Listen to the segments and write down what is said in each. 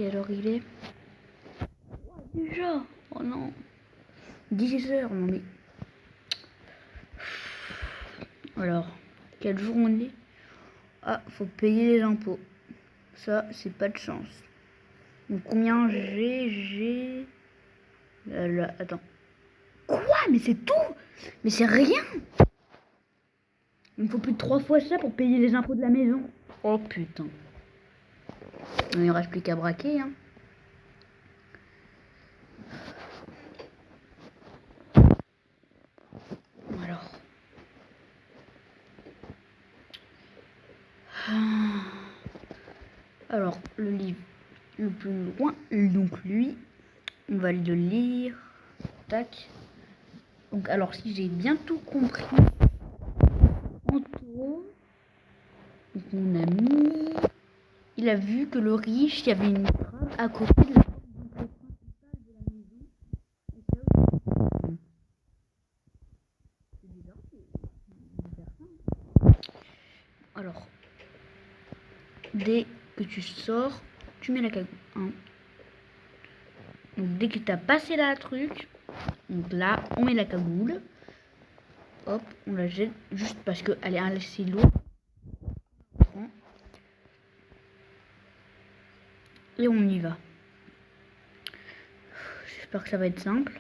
quelle heure il est? Déjà? Oh non. 10 heures, non mais... Alors, quel jour on est? Ah, faut payer les impôts. Ça, c'est pas de chance. Donc combien j'ai... Là, attends. Quoi? Mais c'est tout? Mais c'est rien? Il me faut plus de 3 fois ça pour payer les impôts de la maison. Oh putain. Il ne reste plus qu'à braquer, hein. Alors. Alors, le livre le plus loin, donc lui, on va le lire. Tac. Donc, alors, si j'ai bien tout compris, en gros, donc mon ami, il a vu que le riche, il y avait une trappe à côté de la porte d'entrée principale de la maison. Et ça aussi, c'est bizarre, alors, dès que tu sors, tu mets la cagoule. Hein. Donc, dès que tu as passé la truc, donc là, on met la cagoule. Hop, on la jette juste parce qu'elle est assez lourde. Et on y va. J'espère que ça va être simple.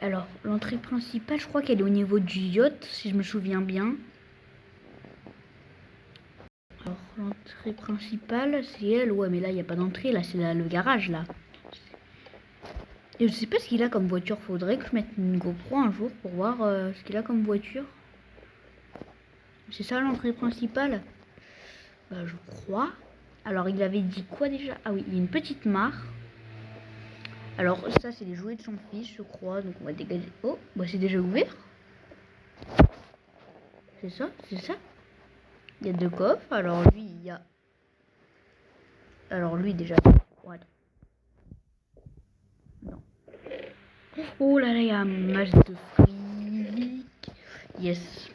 Alors, l'entrée principale, je crois qu'elle est au niveau du yacht, si je me souviens bien. Alors, l'entrée principale, c'est elle. Ouais, mais là, il n'y a pas d'entrée. Là, c'est le garage, là. Et je sais pas ce qu'il a comme voiture. Faudrait que je mette une GoPro un jour pour voir ce qu'il a comme voiture. C'est ça, l'entrée principale? Bah, je crois. Alors, il avait dit quoi déjà? Ah oui, il y a une petite mare. Alors, ça, c'est les jouets de son fils, je crois. Donc, on va dégager. Oh, bah, c'est déjà ouvert. C'est ça, c'est ça. Il y a 2 coffres. Alors, lui, il y a... Alors, lui, déjà... Voilà. Non. Oh là là, il y a un match de fric. Yes.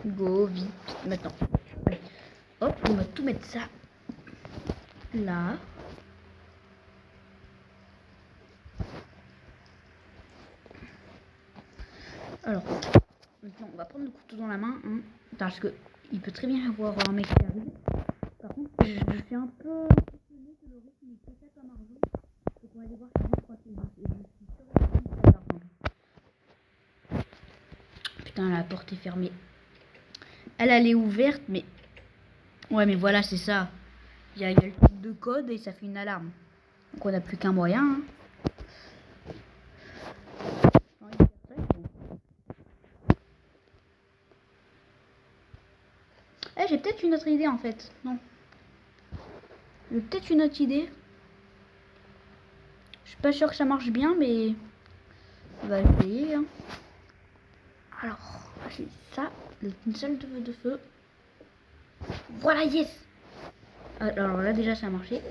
Go, vite. Maintenant. Allez. Hop, on va tout mettre ça là. Alors, maintenant, on va prendre le couteau dans la main. Hein, parce que il peut très bien y avoir un mec qui arrive. Par contre, je suis un peu impressionné que le rythme est peut-être comme argent. Donc, on va aller voir si je crois que je suis sûr que c'est l'argent. Putain, la porte est fermée. Elle est ouverte, mais... Ouais, mais voilà, c'est ça. Il y a le truc de code et ça fait une alarme. Donc, on n'a plus qu'un moyen. Hein. Eh, j'ai peut-être une autre idée en fait. Non. J'ai peut-être une autre idée. Je suis pas sûr que ça marche bien, mais on va essayer. Hein. Alors, c'est ça, une salle de feu. Voilà, yes. Alors là déjà ça a marché.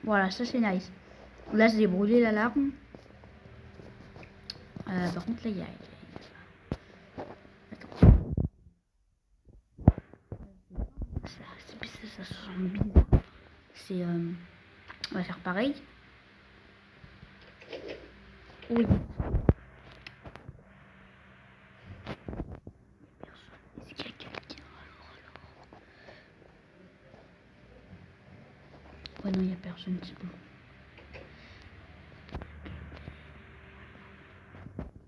Voilà, ça c'est nice. Là j'ai brûlé l'alarme. Par contre là il y a... Attends. Ça sent bizarre. C'est... On va faire pareil. Oui. Est-ce qu'il y a quelqu'un alors? Ouais non il n'y a personne, c'est bon.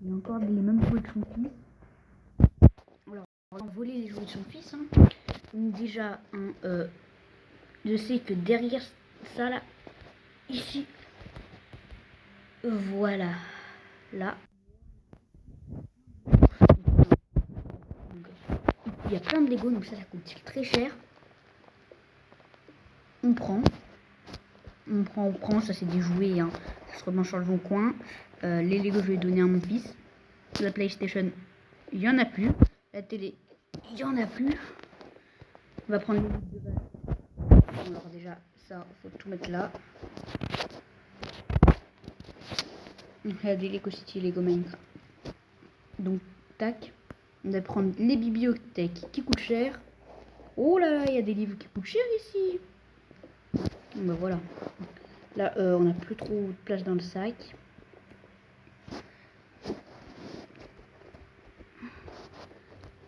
Il y a encore les mêmes jouets de son fils. Alors, on va voler les jouets de son fils. Hein. Donc déjà, je sais que derrière ça, là, ici, voilà, là, il y a plein de Lego, donc ça coûte très cher. On prend, ça c'est des jouets, hein. Ça se remange sur le bon coin. Les Lego, je vais donner à mon fils. La PlayStation, il y en a plus. La télé, il y en a plus. On va prendre les livres de valeur. Alors déjà, ça, faut tout mettre là. Regardez les Lego City, Lego Minecraft. Donc, tac. On va prendre les bibliothèques qui coûtent cher. Oh là là, il y a des livres qui coûtent cher ici. Ben voilà. Là, on n'a plus trop de place dans le sac.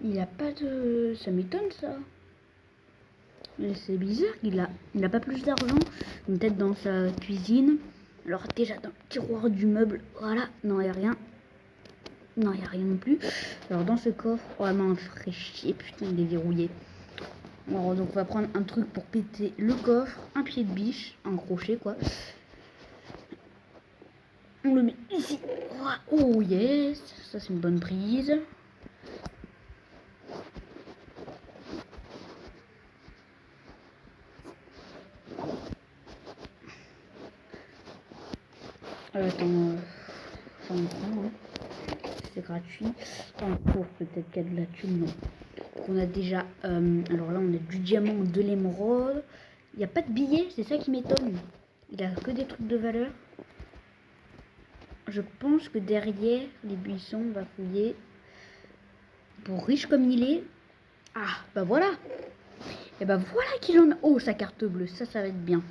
Il n'y a pas de... Ça m'étonne ça. C'est bizarre, il a pas plus d'argent. Peut-être dans sa cuisine. Alors déjà dans le tiroir du meuble. Voilà, non, il n'y a rien. Non, il n'y a rien non plus. Alors dans ce coffre, vraiment un ferait chier. Putain, il est verrouillé. Alors donc on va prendre un truc pour péter le coffre. Un pied de biche, un crochet quoi. On le met ici. Oh yes, ça c'est une bonne prise. Attends, ça on prend, hein. C'est gratuit. En cours, peut-être qu'il y a de la thune, non. Donc on a déjà, alors là on a du diamant, de l'émeraude. Il n'y a pas de billets, c'est ça qui m'étonne. Il a que des trucs de valeur. Je pense que derrière les buissons, on va fouiller. Pour riche comme il est. Ah, bah voilà. Et bah voilà qu'il en a. Oh, sa carte bleue, ça va être bien.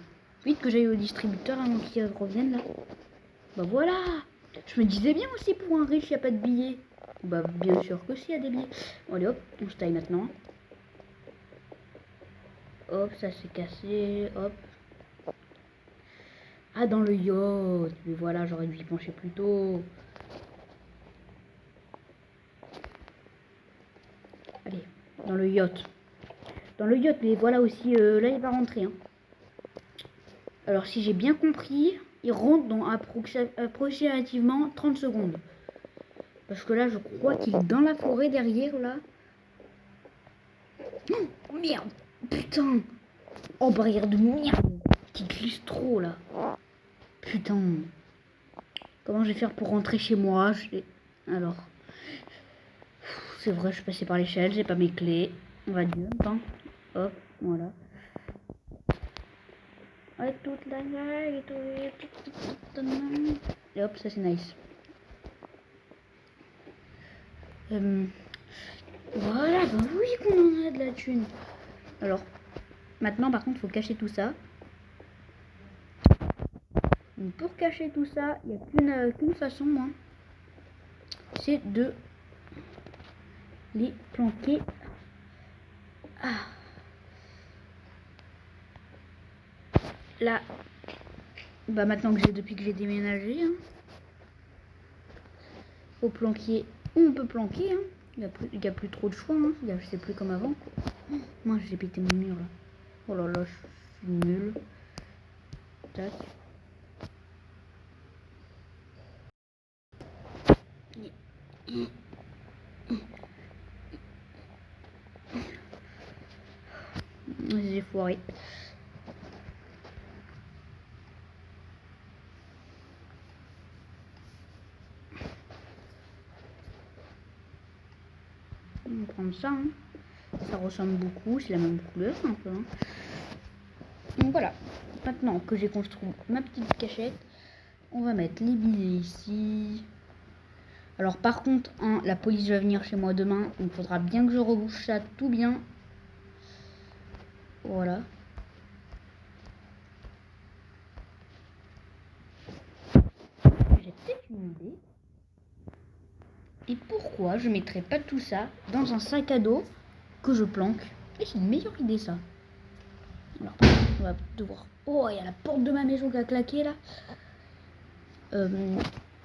Vite que j'aille au distributeur avant qu'il revienne là. Bah voilà. Je me disais bien aussi pour un riche, il n'y a pas de billets. Bah bien sûr que si, il y a des billets. Bon, allez hop, on se taille maintenant. Hop, ça s'est cassé, hop. Ah, dans le yacht. Mais voilà, j'aurais dû y pencher plus tôt. Allez, dans le yacht. Dans le yacht, mais voilà aussi, là il va rentrer. Hein. Alors si j'ai bien compris, il rentre dans approximativement 30 secondes. Parce que là, je crois qu'il est dans la forêt derrière, là. Oh, merde. Putain. Oh, barrière de merde. Qui glisse trop, là. Putain. Comment je vais faire pour rentrer chez moi? Alors. C'est vrai, je suis passée par l'échelle, j'ai pas mes clés. On va dire, hein. Hop, voilà. Et toute la gueule, et hop, ça c'est nice. Voilà, bah oui qu'on en a de la thune. Alors, maintenant par contre, il faut cacher tout ça. Donc, pour cacher tout ça, il n'y a qu'une façon, moi. C'est de les planquer. Ah. Là, bah maintenant que depuis que j'ai déménagé, hein, faut planquer où on peut planquer. Hein. Il n'y a plus trop de choix. Hein. C'est plus comme avant. Moi, j'ai pété mon mur là. Oh là là, je suis nulle. Tac. J'ai foiré. On va prendre ça. Hein. Ça ressemble beaucoup, c'est la même couleur un peu. Hein. Donc voilà. Maintenant que j'ai construit ma petite cachette, on va mettre les billets ici. Alors par contre, hein, la police va venir chez moi demain. Il faudra bien que je rebouche ça tout bien. Voilà. J'ai peut-être une idée. Et pourquoi je mettrais pas tout ça dans un sac à dos que je planque? Et c'est une meilleure idée ça. Alors on va devoir... Oh, il y a la porte de ma maison qui a claqué là.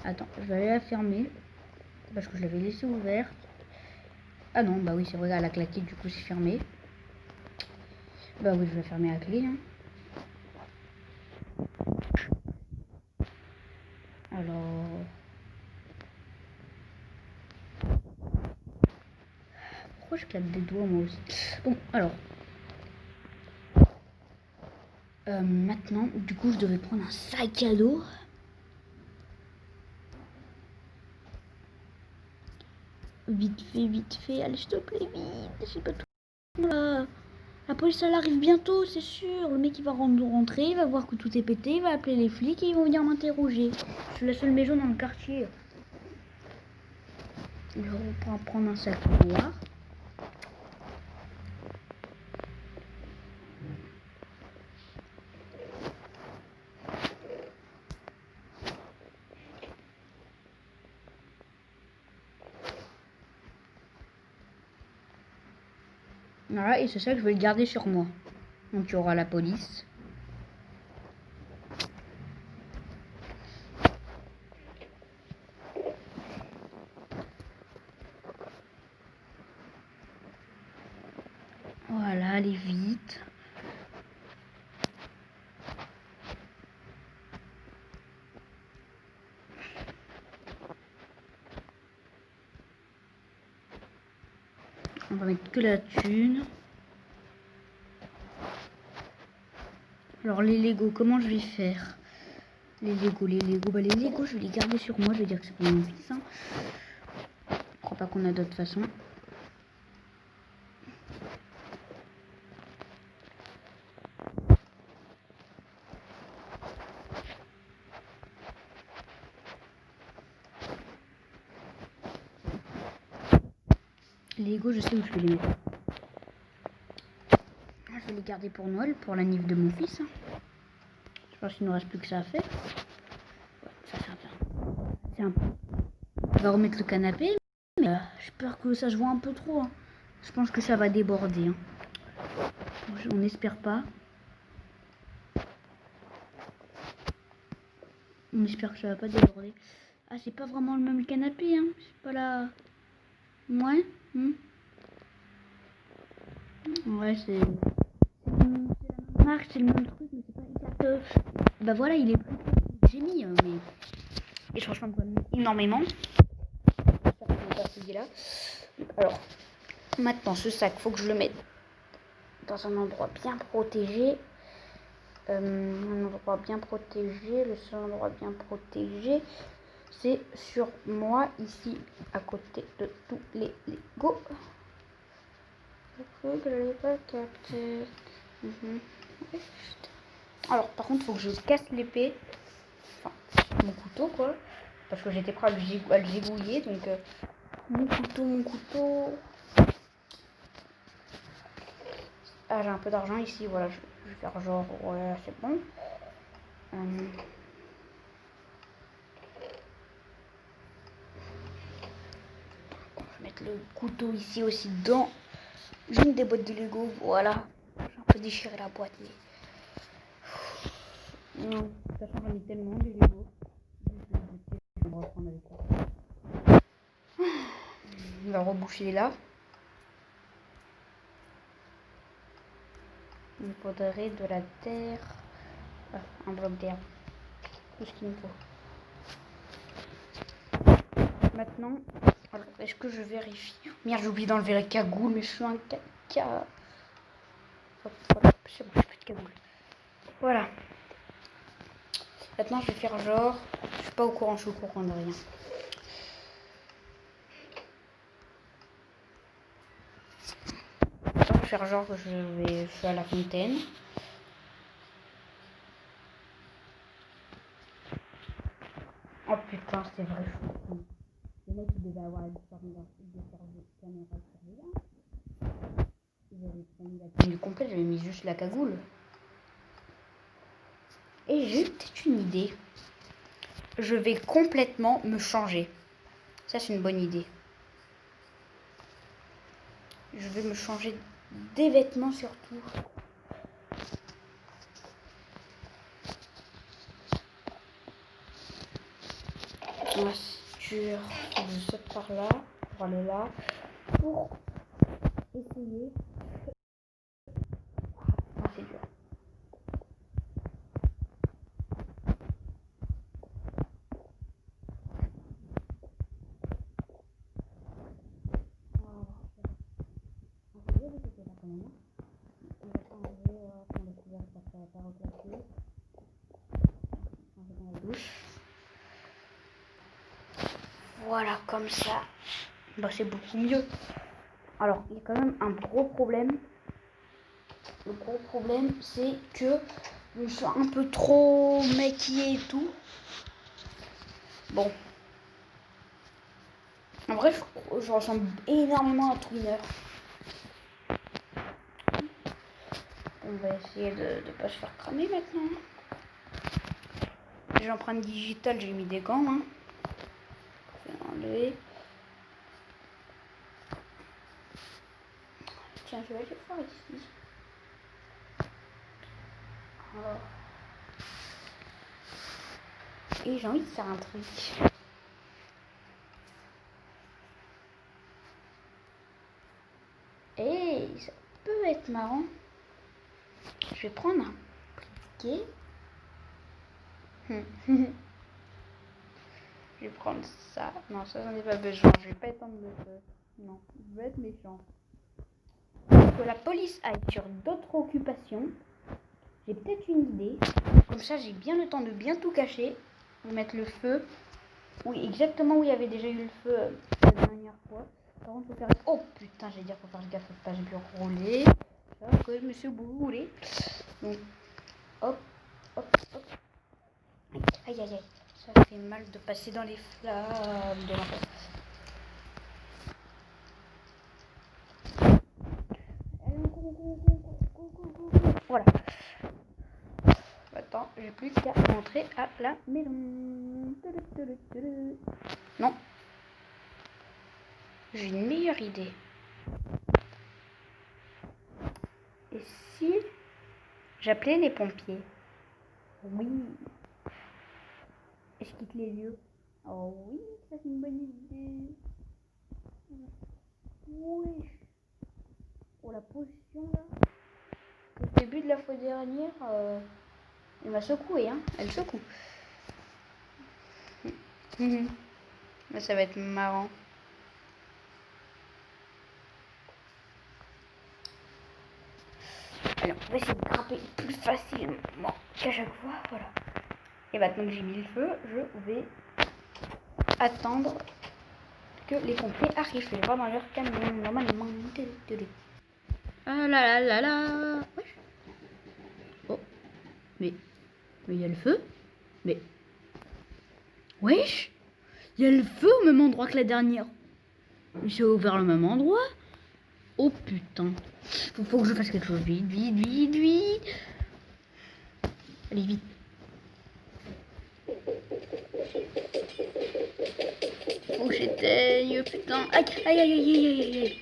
Attends, je vais aller la fermer. Parce que je l'avais laissée ouverte. Ah non, bah oui, c'est vrai, elle a claqué, du coup c'est fermé. Bah oui, je vais fermer à clé. Hein. Alors... Pourquoi je claque des doigts moi aussi? Bon, alors... maintenant, du coup, je devais prendre un sac à dos. vite fait. Allez, s'il te plaît, vite. J'ai pas tout là. La police, elle arrive bientôt, c'est sûr. Le mec, il va rentrer, il va voir que tout est pété, il va appeler les flics et ils vont venir m'interroger. Je suis la seule maison dans le quartier. Je vais prendre un sac noir. Voilà, et c'est ça que je vais le garder sur moi. Donc il y aura la police. Voilà, allez vite. On va mettre que la thune. Alors les Lego, comment je vais faire? Les Lego, je vais les garder sur moi. Je vais dire que c'est pour mon fils. Hein. Je crois pas qu'on a d'autre façon. Les Lego, je sais où je vais les mettre. Je vais les garder pour Noël, pour la nif de mon fils. Je pense qu'il ne reste plus que ça à faire. Ouais, ça c'est un peu. On va remettre le canapé, mais j'ai peur que ça se voit un peu trop. Hein. Je pense que ça va déborder. Hein. On n'espère pas. On espère que ça va pas déborder. Ah, c'est pas vraiment le même canapé. Hein. C'est pas la... Ouais. Ouais, c'est la même marque, c'est le même truc, mais c'est pas exact. Bah voilà, il est plus que j'ai mis, mais et franchement énormément. Là. Alors, maintenant ce sac, faut que je le mette dans un endroit bien protégé. Un endroit bien protégé. Le seul endroit bien protégé, c'est sur moi ici, à côté de tous les Lego. Je que je l'ai pas capté. Alors par contre faut que je casse l'épée, enfin mon couteau quoi, parce que j'étais prêt à le zigouiller, donc mon couteau. Ah j'ai un peu d'argent ici, voilà, je vais faire genre ouais c'est bon. Je vais mettre le couteau ici aussi dedans. J'ai une des boîtes de Lego, voilà. J'ai un peu déchiré la boîte mais... Non, de toute façon j'en ai tellement des Lego. On va reprendre avec ça. On va reboucher là. Il me faudrait de la terre. Ah, un bloc d'herbe. Tout ce qu'il me faut. Maintenant, alors est-ce que je vérifie? Merde, j'ai oublié d'enlever la cagoule, mais je suis un caca. C'est bon, j'ai plus de cagoule. Voilà. Maintenant, je vais faire genre. Je suis pas au courant, je suis au courant de rien. Je vais faire genre que je suis à la fontaine. Oh putain, c'est vrai. Le mec, il devait avoir une caméra de surveillance. J'avais pas mis la tenue complète, j'avais mis juste la cagoule. Et j'ai peut-être une idée. Je vais complètement me changer. Ça, c'est une bonne idée. Je vais me changer des vêtements surtout. Ma ceinture, je saute par là, pour aller là, pour essayer. Ah, c'est dur. Voilà, comme ça. Bah c'est beaucoup mieux. Alors, il y a quand même un gros problème. Le gros problème, c'est que je suis un peu trop maquillée et tout. Bon. En vrai, je ressemble énormément à Twinner. On va essayer de ne pas se faire cramer maintenant. J'ai l'empreinte digitale, j'ai mis des gants. Hein. Je vais enlever. Tiens, je vais aller voir ici. Alors. Et j'ai envie de faire un truc. Et ça peut être marrant. Je vais prendre un briquet. Je vais prendre ça. Non, ça j'en ai pas besoin. Je vais pas étendre le feu. Non, je vais être méchant. Que la police aille sur d'autres occupations. J'ai peut-être une idée. Comme ça, j'ai bien le temps de bien tout cacher. Pour mettre le feu. Oui, exactement où il y avait déjà eu le feu la dernière fois. Par contre, faut faire... Oh putain, j'allais dire faut faire gaffe à pas je rouler. Là, que je me suis bourré. Donc, hop, hop, hop. Aïe, aïe, aïe. Ça fait mal de passer dans les flammes de l'enfer. Voilà. Attends, j'ai plus qu'à rentrer à la maison. Non. J'ai une meilleure idée. Et si j'appelais les pompiers? Oui. Et je quitte les lieux. Oh oui, ça c'est une bonne idée. Oui. Oh la position là. Au début de la fois dernière, elle m'a secoué, hein. Elle secoue. Mais ça va être marrant. Alors, on va essayer de grimper plus facilement qu'à chaque fois. Voilà. Et maintenant que j'ai mis le feu, je vais attendre que les pompiers arrivent. Je vais voir dans leur camion normalement. Ah là là là là. Oh. Mais il y a le feu. Mais. Wesh. Il y a le feu au même endroit que la dernière. Mais c'est ouvert le même endroit. Oh putain. Faut que je fasse quelque chose. Vite, vite, vite, vite. Allez, vite. Faut que j'éteigne, putain. Aïe, aïe, aïe, aïe, aïe, aïe, aïe.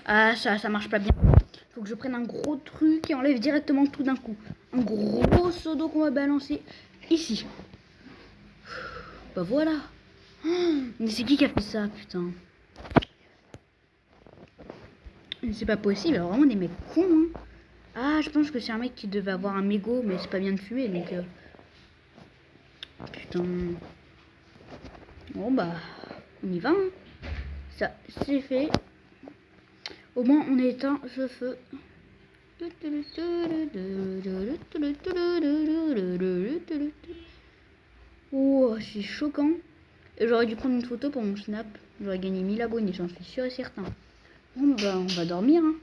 Ah, ça marche pas bien. Faut que je prenne un gros truc et enlève directement tout d'un coup. Un gros seau d'eau qu'on va balancer ici. Bah voilà. Mais c'est qui a fait ça, putain? C'est pas possible, vraiment des mecs cons. Hein. Ah, je pense que c'est un mec qui devait avoir un mégot, mais c'est pas bien de fumer, donc... Putain. Bon bah, on y va. Hein. Ça, c'est fait. Au moins, on éteint ce feu. Oh, c'est choquant. Et j'aurais dû prendre une photo pour mon snap. J'aurais gagné 1000 abonnés, j'en suis sûr et certain. Bon, bah, on va dormir. Hein.